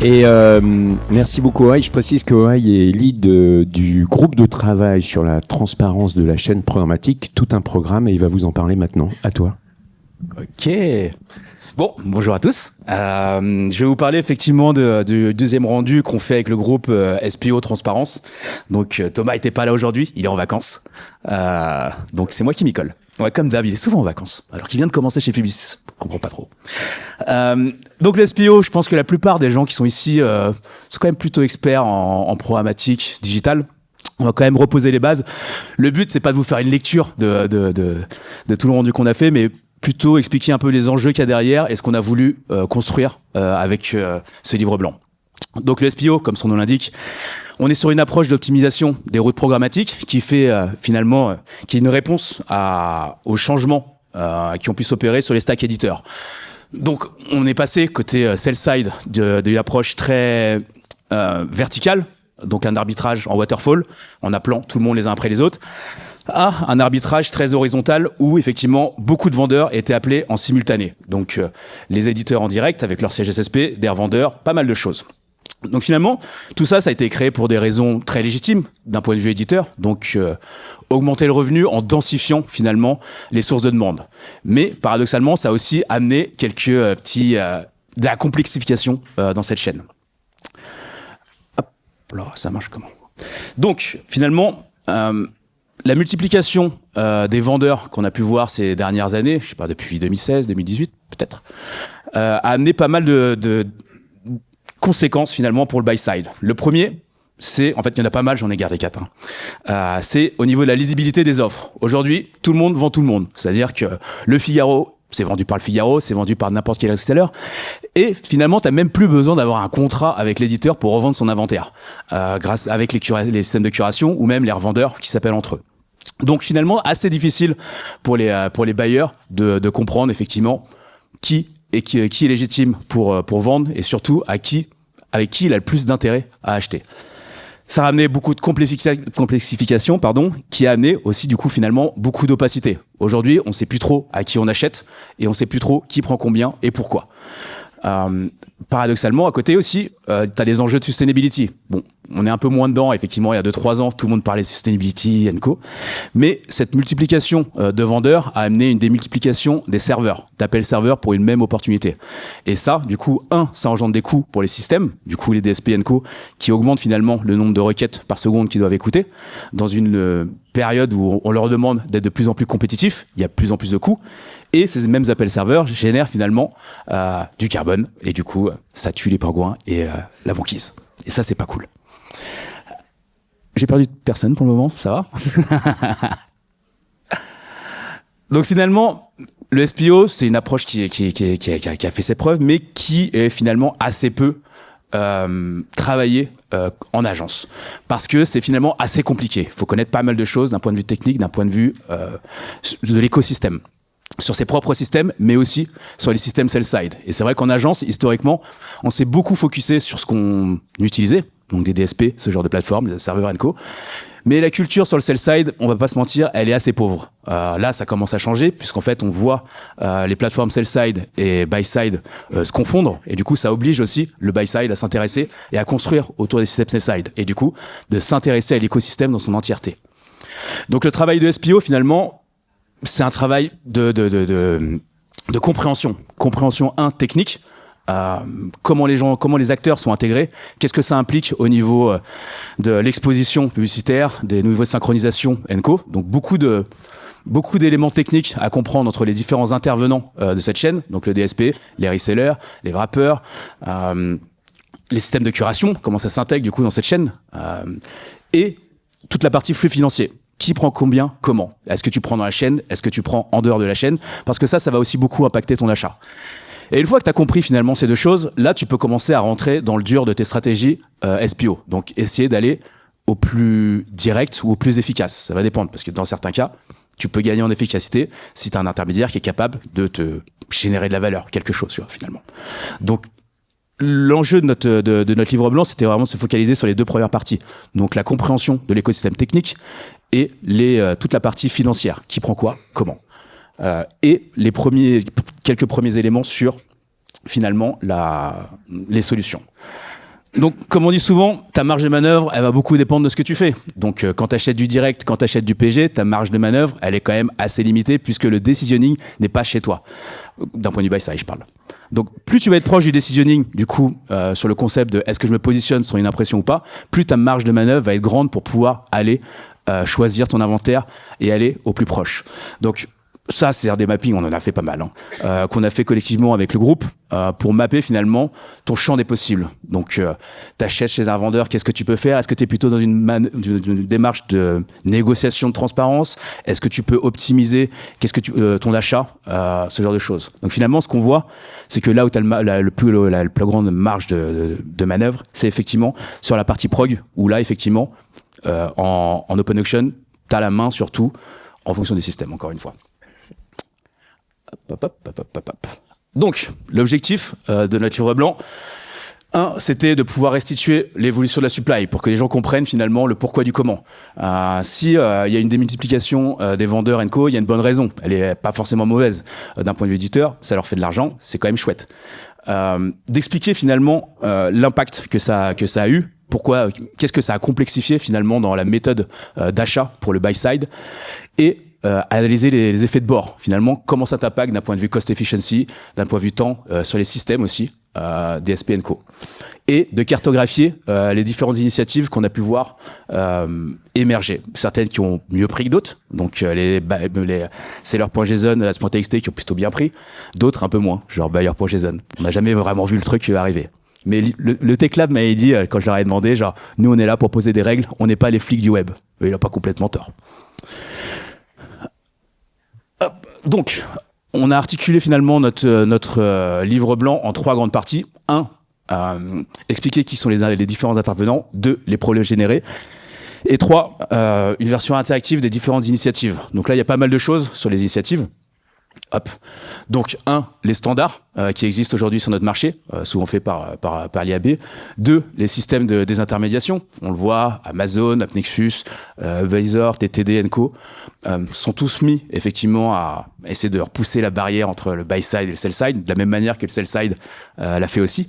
Et merci beaucoup Ohaï. Je précise que Ohaï est lead du groupe de travail sur la transparence de la chaîne programmatique, tout un programme, et il va vous en parler maintenant. À toi. Ok. Bon, bonjour à tous. Je vais vous parler effectivement du deuxième rendu qu'on fait avec le groupe SPO Transparence. Donc Thomas était pas là aujourd'hui, il est en vacances. Donc c'est moi qui m'y colle. Ouais, comme d'hab, il est souvent en vacances, alors qu'il vient de commencer chez Publicis. Je comprends pas trop. Donc le SPO, je pense que la plupart des gens qui sont ici sont quand même plutôt experts en programmatique digitale. On va quand même reposer les bases. Le but, c'est pas de vous faire une lecture de tout le rendu qu'on a fait, mais plutôt expliquer un peu les enjeux qu'il y a derrière et ce qu'on a voulu construire avec ce livre blanc. Donc le SPO, comme son nom l'indique, on est sur une approche d'optimisation des routes programmatiques qui fait finalement qui est une réponse aux changements qui ont pu s'opérer sur les stacks éditeurs. Donc on est passé côté sell-side de l'approche très verticale, donc un arbitrage en waterfall, en appelant tout le monde les uns après les autres, à un arbitrage très horizontal où effectivement beaucoup de vendeurs étaient appelés en simultané. Donc les éditeurs en direct avec leur siège SSP, des revendeurs, pas mal de choses. Donc finalement, tout ça, ça a été créé pour des raisons très légitimes d'un point de vue éditeur. Donc augmenter le revenu en densifiant finalement les sources de demande. Mais paradoxalement, ça a aussi amené quelques de la complexification dans cette chaîne. Hop, alors ça marche comment ? Donc finalement, la multiplication des vendeurs qu'on a pu voir ces dernières années, je sais pas, depuis 2016, 2018 peut-être, a amené pas mal de conséquences finalement pour le buy side. Le premier, c'est, en fait il y en a pas mal, j'en ai gardé 4, c'est au niveau de la lisibilité des offres. Aujourd'hui, tout le monde vend tout le monde. C'est-à-dire que le Figaro, c'est vendu par le Figaro, c'est vendu par n'importe quel reseller. Et finalement, tu n'as même plus besoin d'avoir un contrat avec l'éditeur pour revendre son inventaire, grâce avec les systèmes de curation ou même les revendeurs qui s'appellent entre eux. Donc finalement, assez difficile pour les bailleurs de comprendre effectivement qui est légitime pour vendre et surtout avec qui il a le plus d'intérêt à acheter. Ça a amené beaucoup de complexification, qui a amené aussi du coup finalement beaucoup d'opacité. Aujourd'hui, on sait plus trop à qui on achète et on sait plus trop qui prend combien et pourquoi. Paradoxalement, à côté aussi, tu as des enjeux de sustainability. Bon, on est un peu moins dedans, effectivement, il y a 2-3 ans, tout le monde parlait de sustainability & co. Mais cette multiplication de vendeurs a amené une démultiplication des serveurs, d'appels serveurs pour une même opportunité. Et ça, du coup, ça engendre des coûts pour les systèmes, du coup les DSP & co, qui augmentent finalement le nombre de requêtes par seconde qu'ils doivent écouter. Dans une période où on leur demande d'être de plus en plus compétitifs, il y a de plus en plus de coûts. Et ces mêmes appels serveurs génèrent finalement du carbone. Et du coup, ça tue les pingouins et la banquise. Et ça, c'est pas cool. J'ai perdu personne pour le moment, ça va. Donc finalement, le SPO, c'est une approche qui a fait ses preuves, mais qui est finalement assez peu travaillée en agence. Parce que c'est finalement assez compliqué. Il faut connaître pas mal de choses d'un point de vue technique, d'un point de vue de l'écosystème. Sur ses propres systèmes, mais aussi sur les systèmes sell-side. Et c'est vrai qu'en agence, historiquement, on s'est beaucoup focusé sur ce qu'on utilisait, donc des DSP, ce genre de plateforme, des serveurs & co. Mais la culture sur le sell-side, on va pas se mentir, elle est assez pauvre. Là, ça commence à changer, puisqu'en fait, on voit les plateformes sell-side et buy-side se confondre. Et du coup, ça oblige aussi le buy-side à s'intéresser et à construire autour des systèmes sell-side. Et du coup, de s'intéresser à l'écosystème dans son entièreté. Donc le travail de SPO, finalement, c'est un travail de compréhension. Compréhension technique. Comment les acteurs sont intégrés. Qu'est-ce que ça implique au niveau de l'exposition publicitaire, des niveaux de synchronisation & co. Donc beaucoup d'éléments techniques à comprendre entre les différents intervenants de cette chaîne. Donc le DSP, les resellers, les wrappers, les systèmes de curation, comment ça s'intègre du coup dans cette chaîne. Et toute la partie flux financier. Qui prend combien, comment ? Est-ce que tu prends dans la chaîne ? Est-ce que tu prends en dehors de la chaîne ? Parce que ça va aussi beaucoup impacter ton achat. Et une fois que tu as compris finalement ces deux choses, là, tu peux commencer à rentrer dans le dur de tes stratégies SPO. Donc, essayer d'aller au plus direct ou au plus efficace. Ça va dépendre, parce que dans certains cas, tu peux gagner en efficacité si tu as un intermédiaire qui est capable de te générer de la valeur, quelque chose, tu vois, finalement. Donc, l'enjeu de notre livre blanc, c'était vraiment de se focaliser sur les deux premières parties. Donc, la compréhension de l'écosystème technique et toute la partie financière, qui prend quoi, comment. Et quelques premiers éléments sur, finalement, les solutions. Donc, comme on dit souvent, ta marge de manœuvre, elle va beaucoup dépendre de ce que tu fais. Donc, quand tu achètes du direct, quand tu achètes du PG, ta marge de manœuvre, elle est quand même assez limitée puisque le decisioning n'est pas chez toi. D'un point de vue buy side, je parle. Donc, plus tu vas être proche du decisioning, du coup, sur le concept de est-ce que je me positionne sur une impression ou pas, plus ta marge de manœuvre va être grande pour pouvoir aller choisir ton inventaire et aller au plus proche. Donc, ça, c'est des mappings, on en a fait pas mal, qu'on a fait collectivement avec le groupe pour mapper finalement ton champ des possibles. Donc, t'achètes chez un vendeur, qu'est-ce que tu peux faire? Est-ce que tu es plutôt dans une démarche de négociation de transparence? Est-ce que tu peux optimiser ton achat? Ce genre de choses. Donc, finalement, ce qu'on voit, c'est que là où tu as la plus grande marge de manœuvre, c'est effectivement sur la partie prog, où là, effectivement, en open auction, tu as la main surtout en fonction des systèmes, encore une fois. Donc, l'objectif de Nature Blanc, c'était de pouvoir restituer l'évolution de la supply pour que les gens comprennent finalement le pourquoi du comment. Si y a une démultiplication des vendeurs & co, il y a une bonne raison. Elle est pas forcément mauvaise. D'un point de vue éditeur, ça leur fait de l'argent, c'est quand même chouette. D'expliquer finalement l'impact que ça a eu. Pourquoi, qu'est-ce que ça a complexifié finalement dans la méthode d'achat pour le buy side, et analyser les effets de bord, finalement, comment ça t'impacte d'un point de vue cost efficiency, d'un point de vue temps, sur les systèmes aussi, DSP & Co. Et de cartographier les différentes initiatives qu'on a pu voir émerger. Certaines qui ont mieux pris que d'autres, donc sellers.json, as.txt qui ont plutôt bien pris, d'autres un peu moins, genre buyer.json. On n'a jamais vraiment vu le truc arriver. Mais le Tech Lab m'avait dit, quand je leur ai demandé, genre, nous on est là pour poser des règles, on n'est pas les flics du web. Et il n'a pas complètement tort. Donc, on a articulé finalement notre livre blanc en 3 grandes parties. 1, expliquer qui sont les différents intervenants. 2, les problèmes générés. Et 3, une version interactive des différentes initiatives. Donc là, il y a pas mal de choses sur les initiatives. Donc 1, les standards qui existent aujourd'hui sur notre marché, souvent faits par l'IAB. 2, les systèmes de désintermédiation. On le voit, Amazon, AppNexus, Visor, TTD & Co. Sont tous mis effectivement à essayer de repousser la barrière entre le buy side et le sell side, de la même manière que le sell side l'a fait aussi.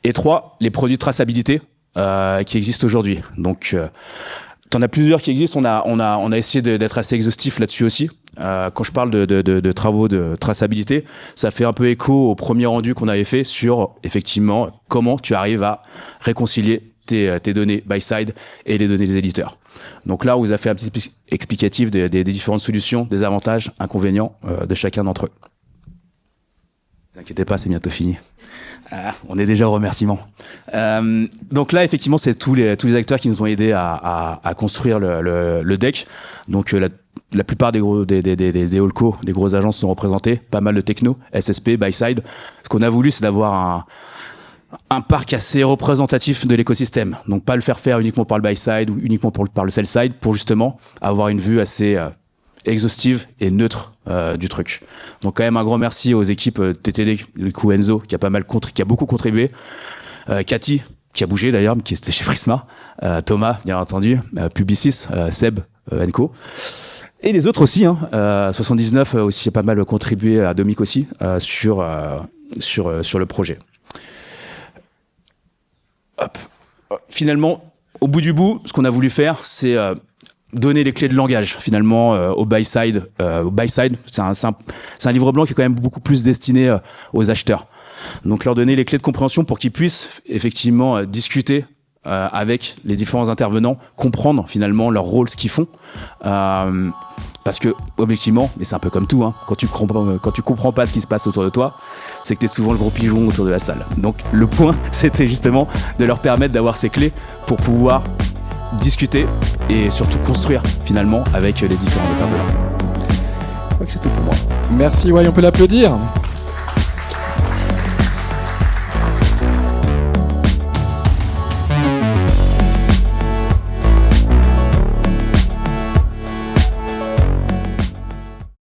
Et 3, les produits de traçabilité qui existent aujourd'hui. Donc t'en as plusieurs qui existent. On a essayé d'être assez exhaustif là-dessus aussi. Quand je parle de travaux de traçabilité, ça fait un peu écho au premier rendu qu'on avait fait sur effectivement comment tu arrives à réconcilier tes données buy side et les données des éditeurs. Donc là, on vous a fait un petit explicatif des différentes solutions, des avantages, inconvénients de chacun d'entre eux. Ne vous inquiétez pas, c'est bientôt fini. On est déjà au remerciement. Donc là, effectivement, c'est tous les acteurs qui nous ont aidés à construire le deck. Donc la plupart des holdco, des grosses agences sont représentées, pas mal de techno, SSP, buy side. Ce qu'on a voulu, c'est d'avoir un parc assez représentatif de l'écosystème. Donc pas le faire uniquement par le buy side ou uniquement par le sell side, pour justement avoir une vue assez exhaustive et neutre du truc. Donc quand même un grand merci aux équipes TTD, du coup Enzo qui a beaucoup contribué, Cathy qui a bougé d'ailleurs, qui était chez Prisma, Thomas bien entendu, Publicis, Seb, Enco. Et les autres aussi, 79 aussi a pas mal contribué, à Domic aussi, sur le projet. Finalement, au bout du bout, ce qu'on a voulu faire, c'est donner les clés de langage finalement au buy side. C'est un livre blanc qui est quand même beaucoup plus destiné aux acheteurs. Donc leur donner les clés de compréhension pour qu'ils puissent effectivement discuter avec les différents intervenants, comprendre finalement leur rôle, ce qu'ils font. Parce que objectivement, mais c'est un peu comme tout, quand tu comprends pas ce qui se passe autour de toi, c'est que tu es souvent le gros pigeon autour de la salle. Donc le point, c'était justement de leur permettre d'avoir ces clés pour pouvoir discuter et surtout construire finalement avec les différents intervenants. Je crois que c'est tout pour moi. Merci, ouais, on peut l'applaudir.